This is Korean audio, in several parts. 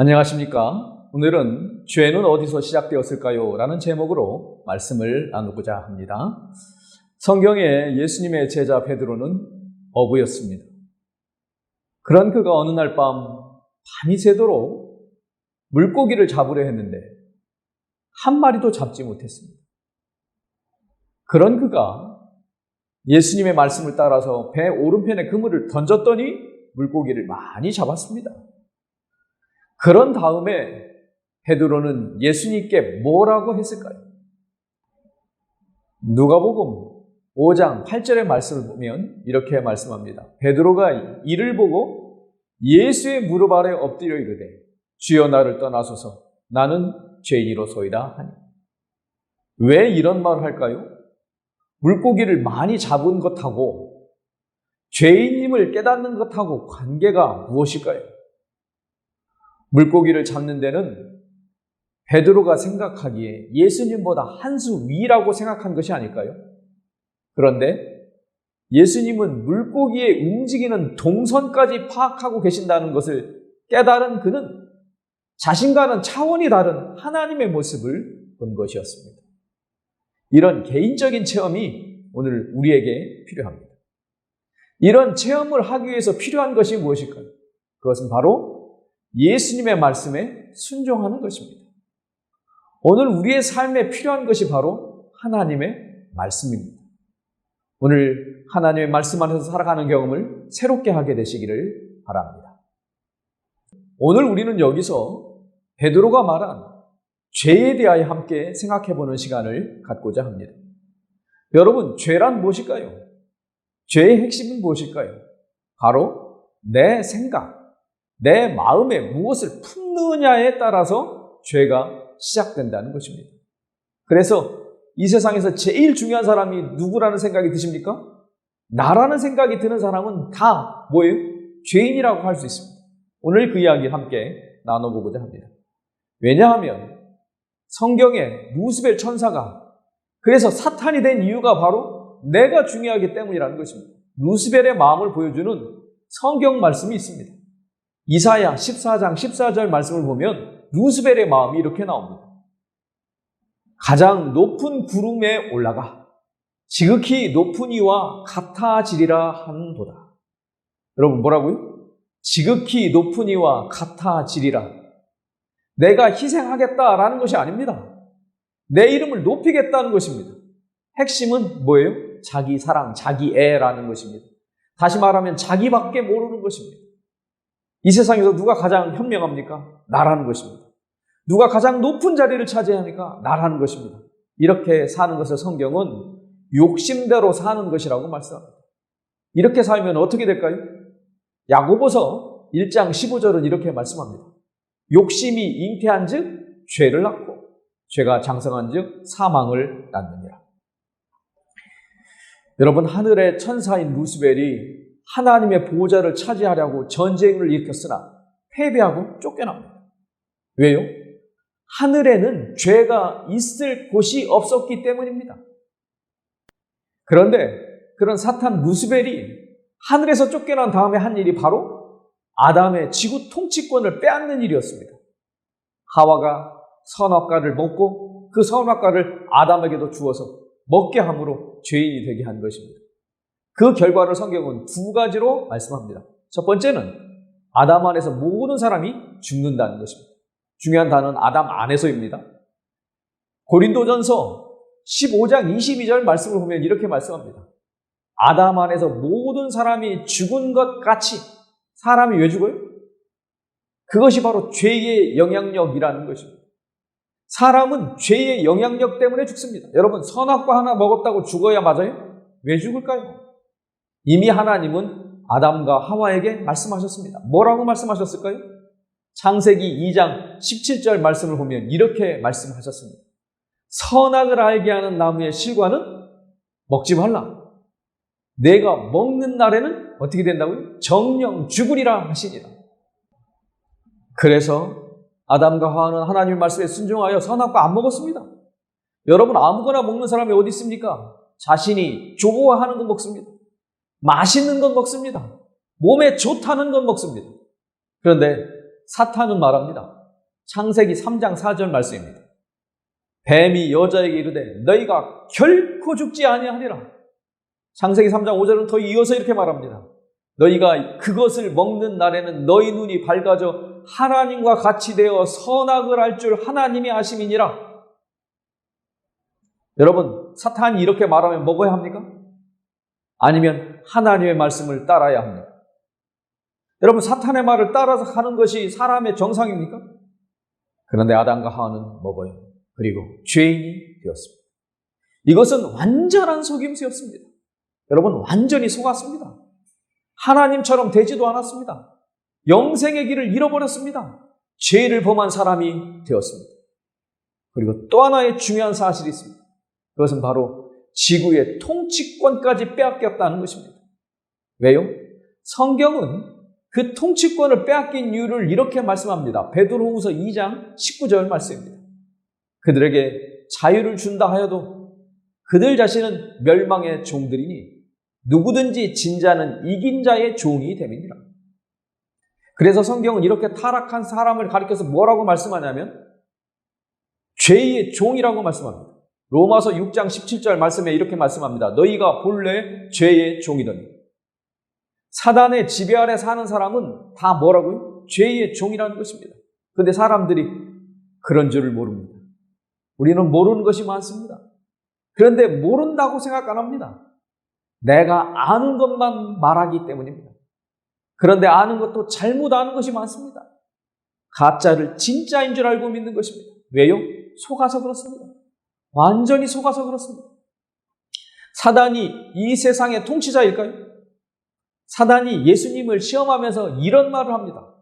안녕하십니까? 오늘은 죄는 어디서 시작되었을까요? 라는 제목으로 말씀을 나누고자 합니다. 성경에 예수님의 제자 베드로는 어부였습니다. 그런 그가 어느 날 밤이 새도록 물고기를 잡으려 했는데 한 마리도 잡지 못했습니다. 그런 그가 예수님의 말씀을 따라서 배 오른편에 그물을 던졌더니 물고기를 많이 잡았습니다. 그런 다음에 베드로는 예수님께 뭐라고 했을까요? 누가복음 5장 8절의 말씀을 보면 이렇게 말씀합니다. 베드로가 이를 보고 예수의 무릎 아래 엎드려 이르되 주여 나를 떠나소서 나는 죄인이로소이다 하니. 왜 이런 말을 할까요? 물고기를 많이 잡은 것하고 죄인임을 깨닫는 것하고 관계가 무엇일까요? 물고기를 잡는 데는 베드로가 생각하기에 예수님보다 한 수 위라고 생각한 것이 아닐까요? 그런데 예수님은 물고기의 움직이는 동선까지 파악하고 계신다는 것을 깨달은 그는 자신과는 차원이 다른 하나님의 모습을 본 것이었습니다. 이런 개인적인 체험이 오늘 우리에게 필요합니다. 이런 체험을 하기 위해서 필요한 것이 무엇일까요? 그것은 바로 예수님의 말씀에 순종하는 것입니다. 오늘 우리의 삶에 필요한 것이 바로 하나님의 말씀입니다. 오늘 하나님의 말씀 안에서 살아가는 경험을 새롭게 하게 되시기를 바랍니다. 오늘 우리는 여기서 베드로가 말한 죄에 대하여 함께 생각해보는 시간을 갖고자 합니다. 여러분, 죄란 무엇일까요? 죄의 핵심은 무엇일까요? 바로 내 생각, 내 마음에 무엇을 품느냐에 따라서 죄가 시작된다는 것입니다. 그래서 이 세상에서 제일 중요한 사람이 누구라는 생각이 드십니까? 나라는 생각이 드는 사람은 다 뭐예요? 죄인이라고 할 수 있습니다. 오늘 그 이야기 함께 나눠보고자 합니다. 왜냐하면 성경에 루스벨 천사가 그래서 사탄이 된 이유가 바로 내가 중요하기 때문이라는 것입니다. 루스벨의 마음을 보여주는 성경 말씀이 있습니다. 이사야 14장 14절 말씀을 보면 루스벨의 마음이 이렇게 나옵니다. 가장 높은 구름에 올라가 지극히 높은 이와 같아지리라 하는도다. 여러분 뭐라고요? 지극히 높은 이와 같아지리라. 내가 희생하겠다라는 것이 아닙니다. 내 이름을 높이겠다는 것입니다. 핵심은 뭐예요? 자기 사랑, 자기 애라는 것입니다. 다시 말하면 자기밖에 모르는 것입니다. 이 세상에서 누가 가장 현명합니까? 나라는 것입니다. 누가 가장 높은 자리를 차지하니까 나라는 것입니다. 이렇게 사는 것을 성경은 욕심대로 사는 것이라고 말씀합니다. 이렇게 살면 어떻게 될까요? 야고보서 1장 15절은 이렇게 말씀합니다. 욕심이 잉태한 즉 죄를 낳고 죄가 장성한 즉 사망을 낳느니라. 여러분, 하늘의 천사인 루스벨이 하나님의 보호자를 차지하려고 전쟁을 일으켰으나 패배하고 쫓겨납니다. 왜요? 하늘에는 죄가 있을 곳이 없었기 때문입니다. 그런데 그런 사탄 루스벨이 하늘에서 쫓겨난 다음에 한 일이 바로 아담의 지구 통치권을 빼앗는 일이었습니다. 하와가 선악과를 먹고 그 선악과를 아담에게도 주어서 먹게 함으로 죄인이 되게 한 것입니다. 그 결과를 성경은 두 가지로 말씀합니다. 첫 번째는 아담 안에서 모든 사람이 죽는다는 것입니다. 중요한 단어는 아담 안에서입니다. 고린도전서 15장 22절 말씀을 보면 이렇게 말씀합니다. 아담 안에서 모든 사람이 죽은 것 같이 사람이 왜 죽어요? 그것이 바로 죄의 영향력이라는 것입니다. 사람은 죄의 영향력 때문에 죽습니다. 여러분, 선악과 하나 먹었다고 죽어야 맞아요? 왜 죽을까요? 이미 하나님은 아담과 하와에게 말씀하셨습니다. 뭐라고 말씀하셨을까요? 창세기 2장 17절 말씀을 보면 이렇게 말씀하셨습니다. 선악을 알게 하는 나무의 실과는 먹지 말라. 내가 먹는 날에는 어떻게 된다고요? 정령 죽으리라 하시니라. 그래서 아담과 하와는 하나님의 말씀에 순종하여 선악과 안 먹었습니다. 여러분, 아무거나 먹는 사람이 어디 있습니까? 자신이 좋아하는 건 먹습니다. 맛있는 건 먹습니다. 몸에 좋다는 건 먹습니다. 그런데 사탄은 말합니다. 창세기 3장 4절 말씀입니다. 뱀이 여자에게 이르되 너희가 결코 죽지 아니하리라. 창세기 3장 5절은 더 이어서 이렇게 말합니다. 너희가 그것을 먹는 날에는 너희 눈이 밝아져 하나님과 같이 되어 선악을 알 줄 하나님이 아심이니라. 여러분, 사탄이 이렇게 말하면 먹어야 합니까? 아니면 하나님의 말씀을 따라야 합니까? 여러분, 사탄의 말을 따라서 하는 것이 사람의 정상입니까? 그런데 아담과 하와는 먹어요. 그리고 죄인이 되었습니다. 이것은 완전한 속임수였습니다. 여러분, 완전히 속았습니다. 하나님처럼 되지도 않았습니다. 영생의 길을 잃어버렸습니다. 죄를 범한 사람이 되었습니다. 그리고 또 하나의 중요한 사실이 있습니다. 그것은 바로 지구의 통치권까지 빼앗겼다는 것입니다. 왜요? 성경은 그 통치권을 빼앗긴 이유를 이렇게 말씀합니다. 베드로후서 2장 19절 말씀입니다. 그들에게 자유를 준다 하여도 그들 자신은 멸망의 종들이니 누구든지 진자는 이긴 자의 종이 됨이니라. 그래서 성경은 이렇게 타락한 사람을 가리켜서 뭐라고 말씀하냐면 죄의 종이라고 말씀합니다. 로마서 6장 17절 말씀에 이렇게 말씀합니다. 너희가 본래 죄의 종이더니. 사단의 지배 아래 사는 사람은 다 뭐라고요? 죄의 종이라는 것입니다. 그런데 사람들이 그런 줄을 모릅니다. 우리는 모르는 것이 많습니다. 그런데 모른다고 생각 안 합니다. 내가 아는 것만 말하기 때문입니다. 그런데 아는 것도 잘못 아는 것이 많습니다. 가짜를 진짜인 줄 알고 믿는 것입니다. 왜요? 속아서 그렇습니다. 완전히 속아서 그렇습니다. 사단이 이 세상의 통치자일까요? 사단이 예수님을 시험하면서 이런 말을 합니다.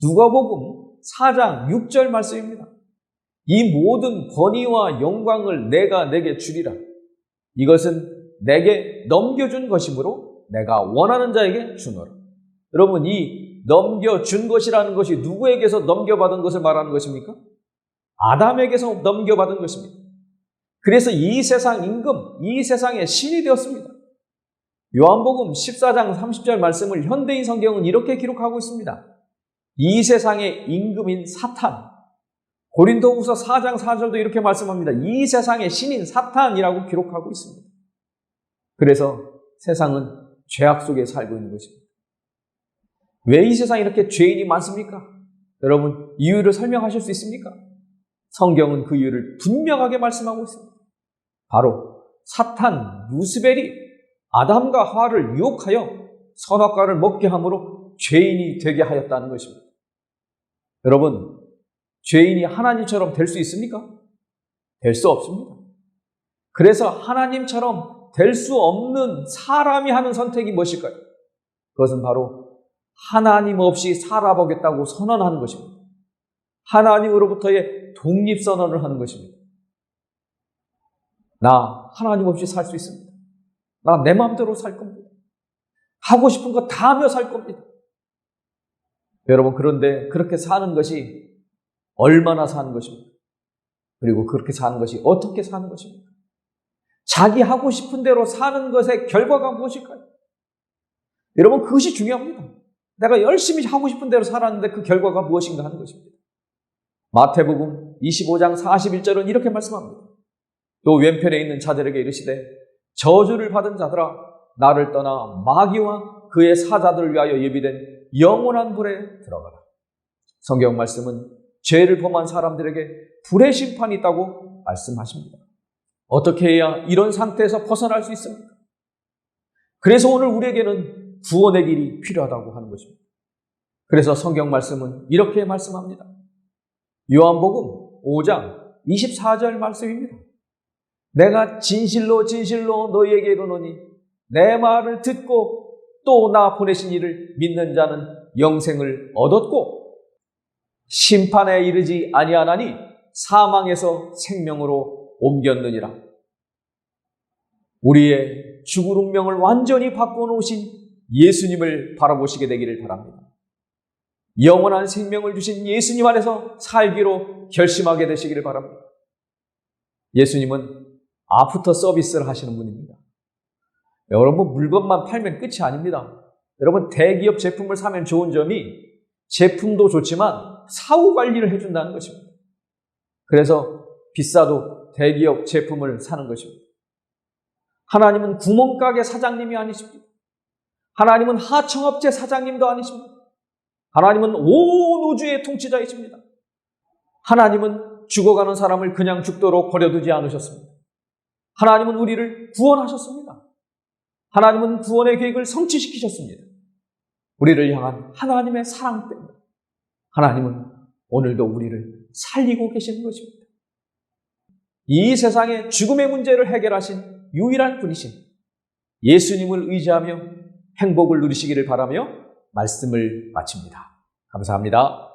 누가복음 4장 6절 말씀입니다. 이 모든 권위와 영광을 내가 내게 주리라. 이것은 내게 넘겨준 것이므로 내가 원하는 자에게 주노라. 여러분, 이 넘겨준 것이라는 것이 누구에게서 넘겨받은 것을 말하는 것입니까? 아담에게서 넘겨받은 것입니다. 그래서 이 세상 임금, 이 세상의 신이 되었습니다. 요한복음 14장 30절 말씀을 현대인 성경은 이렇게 기록하고 있습니다. 이 세상의 임금인 사탄. 고린도후서 4장 4절도 이렇게 말씀합니다. 이 세상의 신인 사탄이라고 기록하고 있습니다. 그래서 세상은 죄악 속에 살고 있는 것입니다. 왜 이 세상에 이렇게 죄인이 많습니까? 여러분, 이유를 설명하실 수 있습니까? 성경은 그 이유를 분명하게 말씀하고 있습니다. 바로 사탄 루스벨이 아담과 하와를 유혹하여 선악과를 먹게 함으로 죄인이 되게 하였다는 것입니다. 여러분, 죄인이 하나님처럼 될 수 있습니까? 될 수 없습니다. 그래서 하나님처럼 될 수 없는 사람이 하는 선택이 무엇일까요? 그것은 바로 하나님 없이 살아보겠다고 선언하는 것입니다. 하나님으로부터의 독립선언을 하는 것입니다. 나 하나님 없이 살 수 있습니다. 나 내 마음대로 살 겁니다. 하고 싶은 거 다 하며 살 겁니다. 여러분, 그런데 그렇게 사는 것이 얼마나 사는 것입니까? 그리고 그렇게 사는 것이 어떻게 사는 것입니까? 자기 하고 싶은 대로 사는 것의 결과가 무엇일까요? 여러분, 그것이 중요합니다. 내가 열심히 하고 싶은 대로 살았는데 그 결과가 무엇인가 하는 것입니다. 마태복음 25장 41절은 이렇게 말씀합니다. 또 왼편에 있는 자들에게 이르시되 저주를 받은 자들아 나를 떠나 마귀와 그의 사자들을 위하여 예비된 영원한 불에 들어가라. 성경 말씀은 죄를 범한 사람들에게 불의 심판이 있다고 말씀하십니다. 어떻게 해야 이런 상태에서 벗어날 수 있습니까? 그래서 오늘 우리에게는 구원의 길이 필요하다고 하는 것입니다. 그래서 성경 말씀은 이렇게 말씀합니다. 요한복음 5장 24절 말씀입니다. 내가 진실로 진실로 너희에게 이르노니 내 말을 듣고 또 나 보내신 이를 믿는 자는 영생을 얻었고 심판에 이르지 아니하나니 사망에서 생명으로 옮겼느니라. 우리의 죽을 운명을 완전히 바꿔놓으신 예수님을 바라보시게 되기를 바랍니다. 영원한 생명을 주신 예수님 안에서 살기로 결심하게 되시기를 바랍니다. 예수님은 아프터 서비스를 하시는 분입니다. 여러분, 물건만 팔면 끝이 아닙니다. 여러분, 대기업 제품을 사면 좋은 점이 제품도 좋지만 사후 관리를 해준다는 것입니다. 그래서 비싸도 대기업 제품을 사는 것입니다. 하나님은 구멍가게 사장님이 아니십니다. 하나님은 하청업체 사장님도 아니십니다. 하나님은 온 우주의 통치자이십니다. 하나님은 죽어가는 사람을 그냥 죽도록 버려두지 않으셨습니다. 하나님은 우리를 구원하셨습니다. 하나님은 구원의 계획을 성취시키셨습니다. 우리를 향한 하나님의 사랑 때문에 하나님은 오늘도 우리를 살리고 계시는 것입니다. 이 세상의 죽음의 문제를 해결하신 유일한 분이신 예수님을 의지하며 행복을 누리시기를 바라며 말씀을 마칩니다. 감사합니다.